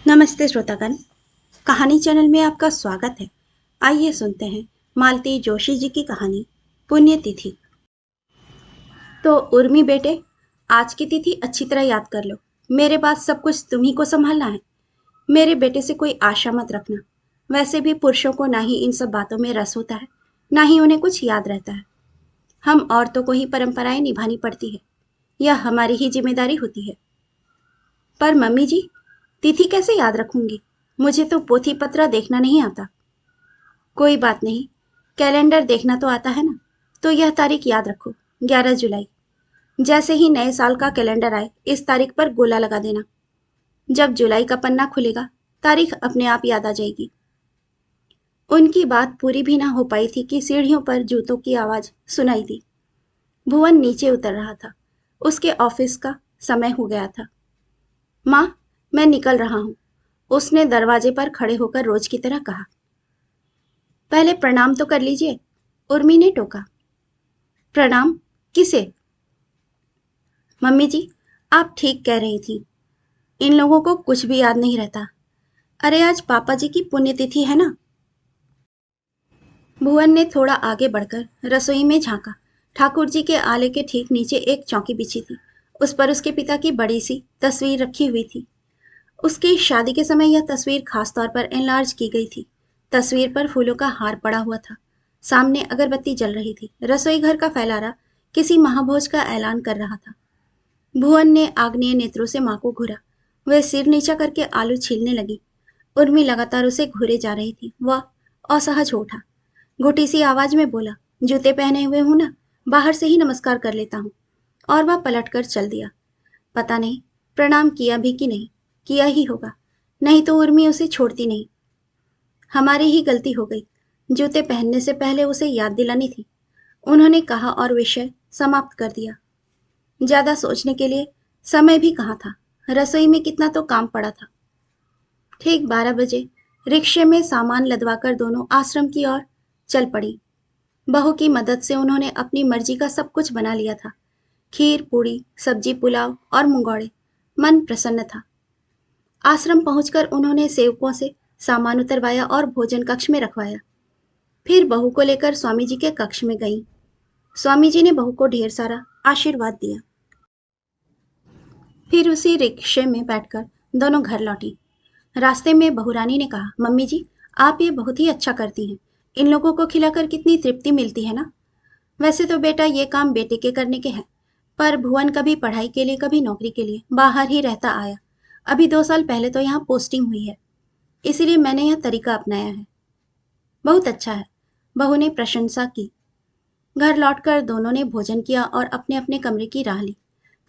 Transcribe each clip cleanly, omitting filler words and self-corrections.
नमस्ते श्रोतागण। कहानी चैनल में आपका स्वागत है। आइए सुनते हैं मालती जोशी जी की कहानी पुण्यतिथि। तो उर्मी बेटे, आज की तिथि अच्छी तरह याद कर लो। मेरे बाद सब कुछ तुम्ही को संभालना है। मेरे बेटे से कोई आशा मत रखना। वैसे भी पुरुषों को ना ही इन सब बातों में रस होता है, ना ही उन्हें कुछ याद रहता है। हम औरतों को ही परंपराएं निभानी पड़ती है। यह हमारी ही जिम्मेदारी होती है। पर मम्मी जी, तिथि कैसे याद रखूंगी? मुझे तो पोथी पत्रा देखना नहीं आता। कोई बात नहीं, कैलेंडर देखना तो आता है ना। तो यह तारीख याद रखो, 11 जुलाई। जैसे ही नए साल का कैलेंडर आए, इस तारीख पर गोला लगा देना। जब जुलाई का पन्ना खुलेगा, तारीख अपने आप याद आ जाएगी। उनकी बात पूरी भी ना हो पाई थी कि सीढ़ियों पर जूतों की आवाज सुनाई दी। भुवन नीचे उतर रहा था। उसके ऑफिस का समय हो गया था। माँ, मैं निकल रहा हूँ, उसने दरवाजे पर खड़े होकर रोज की तरह कहा। पहले प्रणाम तो कर लीजिए, उर्मी ने टोका। प्रणाम? किसे? मम्मी जी, आप ठीक कह रही थी। इन लोगों को कुछ भी याद नहीं रहता। अरे आज पापा जी की पुण्यतिथि है ना। भुवन ने थोड़ा आगे बढ़कर रसोई में झांका। ठाकुर जी के आले के ठीक नीचे एक चौकी बिछी थी। उस पर उसके पिता की बड़ी सी तस्वीर रखी हुई थी। उसकी शादी के समय यह तस्वीर खास तौर पर एनलार्ज की गई थी। तस्वीर पर फूलों का हार पड़ा हुआ था। सामने अगरबत्ती जल रही थी। रसोई घर का फैलारा किसी महाभोज का ऐलान कर रहा था। भुवन ने आग्नेय नेत्रों से माँ को घूरा। वह सिर नीचा करके आलू छीलने लगी। उर्मी लगातार उसे घूरे जा रही थी। वह असहज हो उठा। घुटी सी आवाज में बोला, जूते पहने हुए हूं ना, बाहर से ही नमस्कार कर लेता हूँ। और वह पलट कर चल दिया। पता नहीं प्रणाम किया भी कि नहीं। किया ही होगा, नहीं तो उर्मी उसे छोड़ती नहीं। हमारी ही गलती हो गई। जूते पहनने से पहले उसे याद दिलानी थी। उन्होंने कहा और विषय समाप्त कर दिया। ज्यादा सोचने के लिए समय भी कहाँ था। रसोई में कितना तो काम पड़ा था। ठीक 12 बजे रिक्शे में सामान लदवाकर दोनों आश्रम की ओर चल पड़ी। बहू की मदद से उन्होंने अपनी मर्जी का सब कुछ बना लिया था। खीर, पूड़ी, सब्जी, पुलाव और मुंगौड़े। मन प्रसन्न था। आश्रम पहुंचकर उन्होंने सेवकों से सामान उतरवाया और भोजन कक्ष में रखवाया। फिर बहू को लेकर स्वामी जी के कक्ष में गईं। स्वामी जी ने बहू को ढेर सारा आशीर्वाद दिया। फिर उसी रिक्शे में बैठकर दोनों घर लौटी। रास्ते में बहुरानी ने कहा, मम्मी जी, आप ये बहुत ही अच्छा करती हैं। इन लोगों को खिलाकर कितनी तृप्ति मिलती है ना। वैसे तो बेटा ये काम बेटे के करने के हैं, पर भुवन कभी पढ़ाई के लिए कभी नौकरी के लिए बाहर ही रहता आया। अभी 2 साल पहले तो यहाँ पोस्टिंग हुई है, इसीलिए मैंने यह तरीका अपनाया है। बहुत अच्छा है, बहू ने प्रशंसा की। घर लौटकर दोनों ने भोजन किया और अपने अपने कमरे की राह ली।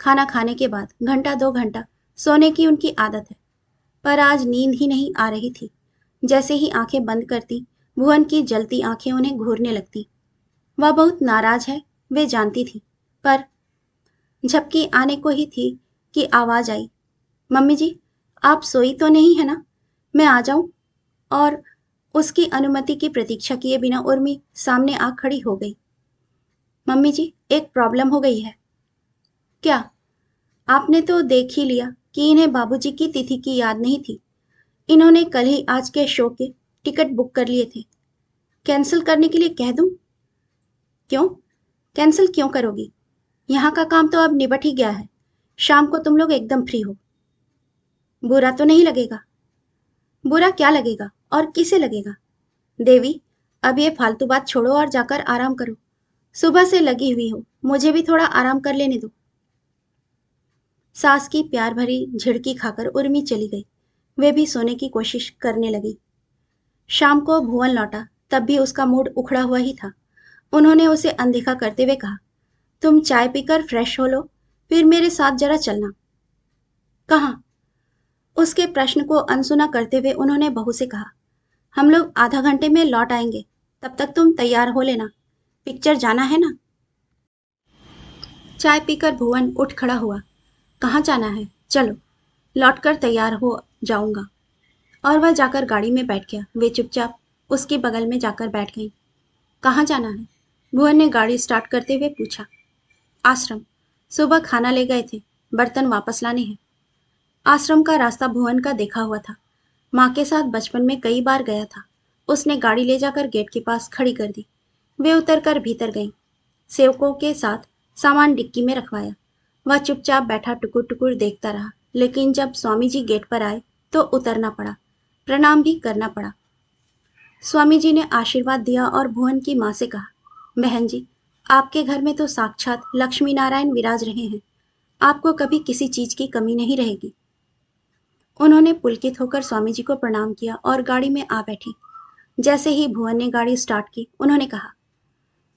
खाना खाने के बाद घंटा 2 घंटा सोने की उनकी आदत है, पर आज नींद ही नहीं आ रही थी। जैसे ही आंखें बंद करती, भुवन की जलती आंखें उन्हें घूरने लगती। वह बहुत नाराज है, वे जानती थी, पर झपकी आने को ही थी कि आवाज आई, मम्मी जी, आप सोई तो नहीं है ना? मैं आ जाऊं? और उसकी अनुमति की प्रतीक्षा किए बिना उर्मी सामने आ खड़ी हो गई। मम्मी जी, एक प्रॉब्लम हो गई है। क्या? आपने तो देख ही लिया कि इन्हें बाबूजी की तिथि की याद नहीं थी। इन्होंने कल ही आज के शो के टिकट बुक कर लिए थे। कैंसिल करने के लिए कह दूं? क्यों? कैंसिल क्यों करोगी? यहाँ का काम तो अब निबट ही गया है। शाम को तुम लोग एकदम फ्री हो। बुरा तो नहीं लगेगा? बुरा क्या लगेगा और किसे लगेगा? देवी, अब ये फालतू बात छोड़ो और जाकर आराम करो। सुबह से लगी हुई हो, मुझे भी थोड़ा आराम कर लेने दो। सास की प्यार भरी झिड़की खाकर उर्मी चली गई। वे भी सोने की कोशिश करने लगी। शाम को भुवन लौटा, तब भी उसका मूड उखड़ा हुआ ही था। उन्होंने उसे अनदेखा करते हुए कहा, तुम चाय पीकर फ्रेश हो लो, फिर मेरे साथ जरा चलना। कहाँ? उसके प्रश्न को अनसुना करते हुए उन्होंने बहू से कहा, हम लोग आधा घंटे में लौट आएंगे, तब तक तुम तैयार हो लेना। पिक्चर जाना है ना? चाय पीकर भुवन उठ खड़ा हुआ। कहाँ जाना है? चलो, लौटकर तैयार हो जाऊंगा। और वह जाकर गाड़ी में बैठ गया। वे चुपचाप उसके बगल में जाकर बैठ गईं। कहाँ जाना है? भुवन ने गाड़ी स्टार्ट करते हुए पूछा। आश्रम। सुबह खाना ले गए थे, बर्तन वापस लाने हैं। आश्रम का रास्ता भुवन का देखा हुआ था। माँ के साथ बचपन में कई बार गया था। उसने गाड़ी ले जाकर गेट के पास खड़ी कर दी। वे उतरकर भीतर गईं। सेवकों के साथ सामान डिक्की में रखवाया। वह चुपचाप बैठा टुकुर टुकुर देखता रहा, लेकिन जब स्वामी जी गेट पर आए तो उतरना पड़ा, प्रणाम भी करना पड़ा। स्वामी जी ने आशीर्वाद दिया और भुवन की माँ से कहा, बहन जी, आपके घर में तो साक्षात लक्ष्मी नारायण विराज रहे हैं। आपको कभी किसी चीज की कमी नहीं रहेगी। उन्होंने पुलकित होकर स्वामी जी को प्रणाम किया और गाड़ी में आ बैठी। जैसे ही भुवन ने गाड़ी स्टार्ट की, उन्होंने कहा,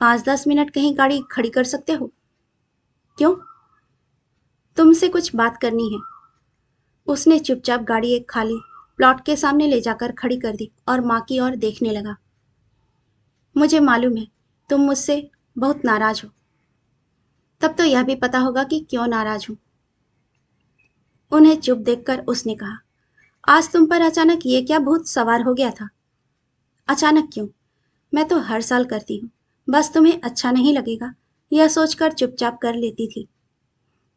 5-10 मिनट कहीं गाड़ी खड़ी कर सकते हो? क्यों? तुमसे कुछ बात करनी है। उसने चुपचाप गाड़ी एक खाली प्लॉट के सामने ले जाकर खड़ी कर दी और माँ की ओर देखने लगा। मुझे मालूम है तुम मुझसे बहुत नाराज हो। तब तो यह भी पता होगा कि क्यों नाराज हूं। उन्हें चुप देखकर उसने कहा, आज तुम पर अचानक ये क्या भूत सवार हो गया था? अचानक क्यों? मैं तो हर साल करती हूँ। बस तुम्हें अच्छा नहीं लगेगा, यह सोचकर चुपचाप कर लेती थी।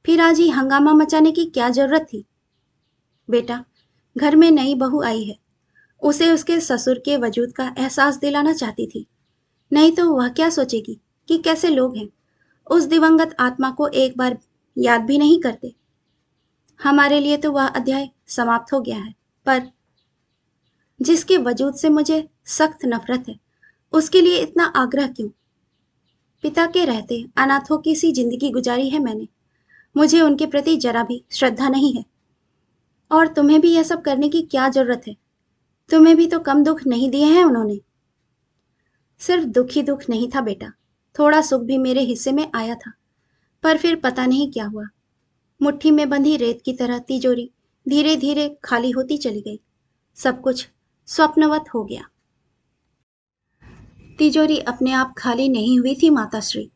फिर आज ही हंगामा मचाने की क्या जरूरत थी? बेटा, घर में नई बहू आई है। उसे उसके ससुर के वजूद का एहसास दिलाना चाहती थी। नहीं तो वह क्या सोचेगी कि कैसे लोग हैं, उस दिवंगत आत्मा को एक बार याद भी नहीं करते। हमारे लिए तो वह अध्याय समाप्त हो गया है, पर जिसके वजूद से मुझे सख्त नफरत है, उसके लिए इतना आग्रह क्यों? पिता के रहते अनाथों की सी जिंदगी गुजारी है मैंने। मुझे उनके प्रति जरा भी श्रद्धा नहीं है। और तुम्हें भी यह सब करने की क्या जरूरत है? तुम्हें भी तो कम दुख नहीं दिए हैं उन्होंने। सिर्फ दुख ही दुख नहीं था बेटा, थोड़ा सुख भी मेरे हिस्से में आया था। पर फिर पता नहीं क्या हुआ, मुट्ठी में बंधी रेत की तरह तिजोरी धीरे धीरे खाली होती चली गई। सब कुछ स्वप्नवत हो गया। तिजोरी अपने आप खाली नहीं हुई थी माताश्री।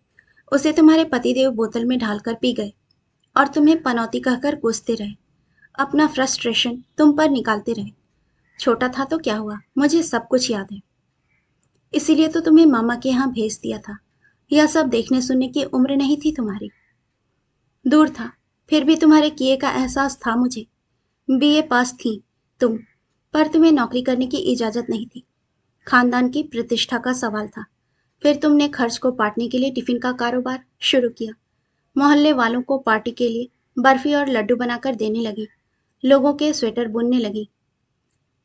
उसे तुम्हारे पतिदेव बोतल में ढालकर पी गए और तुम्हें पनौती कहकर कोसते रहे। अपना फ्रस्ट्रेशन तुम पर निकालते रहे। छोटा था तो क्या हुआ, मुझे सब कुछ याद है। इसीलिए तो तुम्हें मामा के यहाँ भेज दिया था। यह सब देखने सुनने की उम्र नहीं थी तुम्हारी। दूर था, फिर भी तुम्हारे किए का एहसास था मुझे। बीए पास थी तुम, पर तुम्हें नौकरी करने की इजाजत नहीं थी। खानदान की प्रतिष्ठा का सवाल था। फिर तुमने खर्च को पाटने के लिए टिफिन का कारोबार शुरू किया। मोहल्ले वालों को पार्टी के लिए बर्फी और लड्डू बनाकर देने लगी। लोगों के स्वेटर बुनने लगी।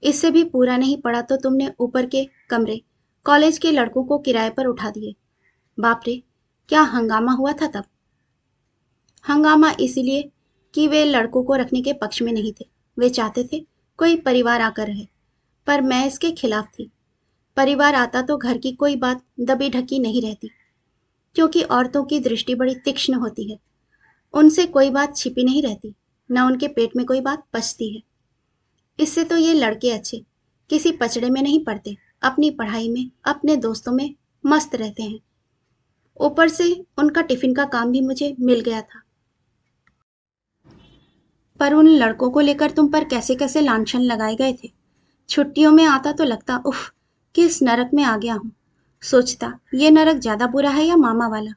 इससे भी पूरा नहीं पड़ा तो तुमने ऊपर के कमरे कॉलेज के लड़कों को किराए पर उठा दिए। बाप रे, क्या हंगामा हुआ था तब। हंगामा इसीलिए कि वे लड़कों को रखने के पक्ष में नहीं थे। वे चाहते थे कोई परिवार आकर रहे, पर मैं इसके खिलाफ थी। परिवार आता तो घर की कोई बात दबी ढकी नहीं रहती, क्योंकि औरतों की दृष्टि बड़ी तीक्ष्ण होती है। उनसे कोई बात छिपी नहीं रहती, न उनके पेट में कोई बात पचती है। इससे तो ये लड़के अच्छे, किसी पचड़े में नहीं पड़ते, अपनी पढ़ाई में अपने दोस्तों में मस्त रहते हैं। ऊपर से उनका टिफिन का काम भी मुझे मिल गया था। पर उन लड़कों को लेकर तुम पर कैसे कैसे लांछन लगाए गए थे। छुट्टियों में आता तो लगता, उफ, किस नरक में आ गया हूँ। सोचता ये नरक ज्यादा बुरा है या मामा वाला।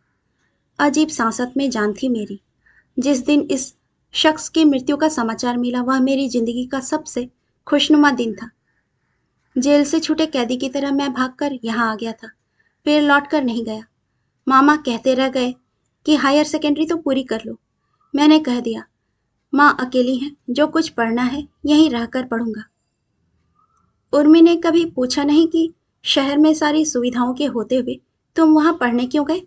अजीब सांसत में जान थी मेरी। जिस दिन इस शख्स की मृत्यु का समाचार मिला, वह मेरी जिंदगी का सबसे खुशनुमा दिन था। जेल से छूटे कैदी की तरह मैं भागकर यहाँ आ गया था, फिर लौट कर नहीं गया। मामा कहते रह गए कि हायर सेकेंडरी तो पूरी कर लो। मैंने कह दिया, माँ अकेली हैं, जो कुछ पढ़ना है यहीं रहकर पढ़ूंगा। उर्मी ने कभी पूछा नहीं कि शहर में सारी सुविधाओं के होते हुए तुम वहां पढ़ने क्यों गए।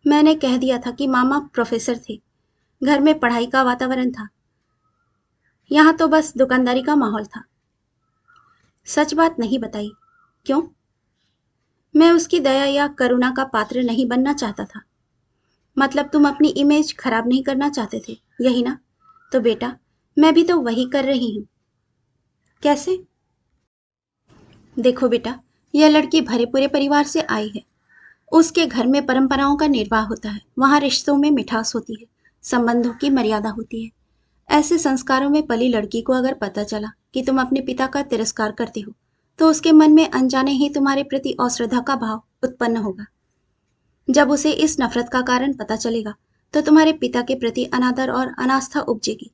मैंने कह दिया था कि मामा प्रोफेसर थे, घर में पढ़ाई का वातावरण था, यहाँ तो बस दुकानदारी का माहौल था। सच बात नहीं बताई। क्यों? मैं उसकी दया या करुणा का पात्र नहीं बनना चाहता था। मतलब तुम अपनी इमेज खराब नहीं करना चाहते थे, यही ना? तो बेटा, मैं भी तो वही कर रही हूँ। कैसे? देखो बेटा, यह लड़की भरे पूरे परिवार से आई है। उसके घर में परंपराओं का निर्वाह होता है, वहां रिश्तों में मिठास होती है, संबंधों की मर्यादा होती है। ऐसे संस्कारों में पली लड़की को अगर पता चला कि तुम अपने पिता का तिरस्कार करते हो, तो उसके मन में अनजाने ही तुम्हारे प्रति अश्रद्धा का भाव उत्पन्न होगा। जब उसे इस नफरत का कारण पता चलेगा, तो तुम्हारे पिता के प्रति अनादर और अनास्था उपजेगी।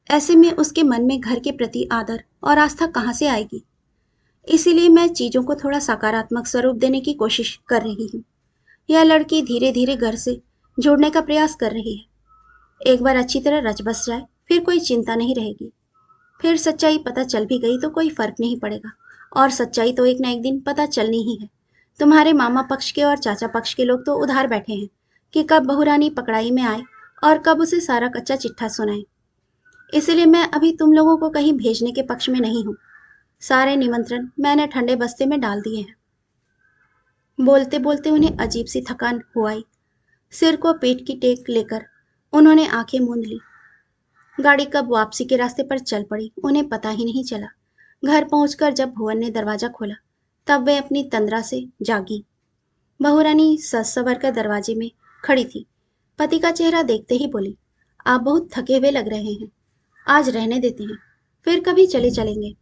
ऐसे में उसके मन में घर के प्रति आदर और आस्था कहाँ से आएगी। इसीलिए मैं चीज़ों को थोड़ा सकारात्मक स्वरूप देने की कोशिश कर रही हूँ। यह लड़की धीरे धीरे घर से जुड़ने का प्रयास कर रही है। एक बार अच्छी तरह रच बस जाए, फिर कोई चिंता नहीं रहेगी। फिर सच्चाई पता चल भी गई तो कोई फर्क नहीं पड़ेगा, और सच्चाई तो एक ना एक दिन पता चलनी ही है। तुम्हारे मामा पक्ष के और चाचा पक्ष के लोग तो उधार बैठे हैं कि कब बहुरानी पकड़ाई में आए और कब उसे सारा कच्चा चिट्ठा सुनाए। इसलिए मैं अभी तुम लोगों को कहीं भेजने के पक्ष में नहीं हूँ। सारे निमंत्रण मैंने ठंडे बस्ते में डाल दिए हैं। बोलते बोलते उन्हें अजीब सी थकान हो आई। सिर को पीठ की टेक लेकर उन्होंने आंखें मूंद ली। गाड़ी कब वापसी के रास्ते पर चल पड़ी उन्हें पता ही नहीं चला। घर पहुंचकर जब भुवन ने दरवाजा खोला तब वे अपनी तंद्रा से जागी। बहुरानी सज संवर कर दरवाजे में खड़ी थी। पति का चेहरा देखते ही बोली, आप बहुत थके हुए लग रहे हैं, आज रहने देते हैं, फिर कभी चले चलेंगे।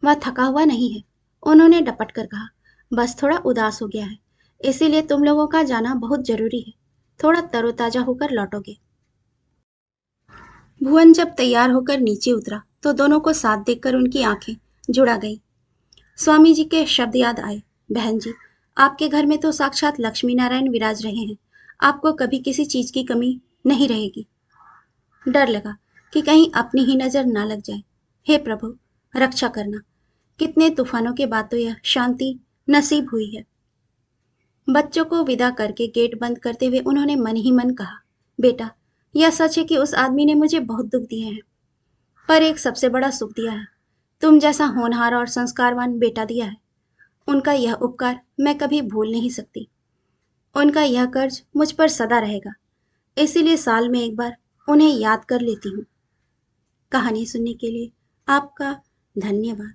वह थका हुआ नहीं है, उन्होंने डपट कर कहा, बस थोड़ा उदास हो गया है, इसीलिए तुम लोगों का जाना बहुत जरूरी है, थोड़ा तरोताजा होकर लौटोगे। भुवन जब तैयार होकर नीचे उतरा तो दोनों को साथ देखकर उनकी आंखें जुड़ा गई। स्वामी जी के शब्द याद आए, बहन जी, आपके घर में तो साक्षात लक्ष्मी नारायण विराज रहे हैं, आपको कभी किसी चीज की कमी नहीं रहेगी। डर लगा कि कहीं अपनी ही नजर ना लग जाए। हे प्रभु, रक्षा करना। कितने तूफानों के बाद तो यह शांति नसीब हुई है। बच्चों को विदा करके गेट बंद करते हुए उन्होंने मन ही मन कहा, बेटा, यह सच है कि उस आदमी ने मुझे बहुत दुख दिए हैं, पर एक सबसे बड़ा सुख दिया है, तुम जैसा होनहार और संस्कारवान बेटा दिया है। उनका यह उपकार मैं कभी भूल नहीं सकती। उनका यह कर्ज मुझ पर सदा रहेगा, इसीलिए साल में एक बार उन्हें याद कर लेती हूँ। कहानी सुनने के लिए आपका धन्यवाद।